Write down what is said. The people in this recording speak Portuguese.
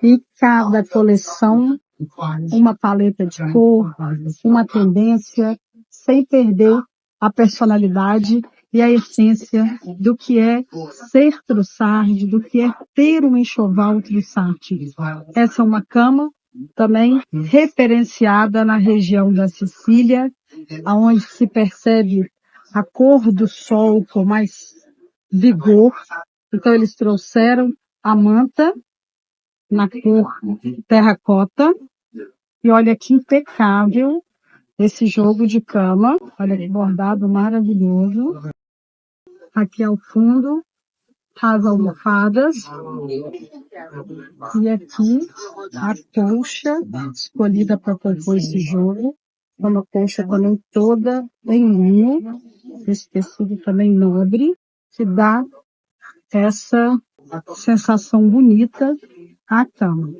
E cada coleção, uma paleta de cor, uma tendência, sem perder a personalidade e a essência do que é ser Trussardi, do que é ter um enxoval Trussardi. Essa é uma cama também referenciada na região da Sicília, aonde se percebe a cor do sol com mais vigor. Então eles trouxeram a manta na cor terracota e olha que impecável esse jogo de cama. Olha que bordado maravilhoso. Aqui ao fundo as almofadas e aqui a colcha escolhida para compor esse jogo. É uma colcha também toda em linho, esse tecido também nobre, que dá essa sensação bonita à cama.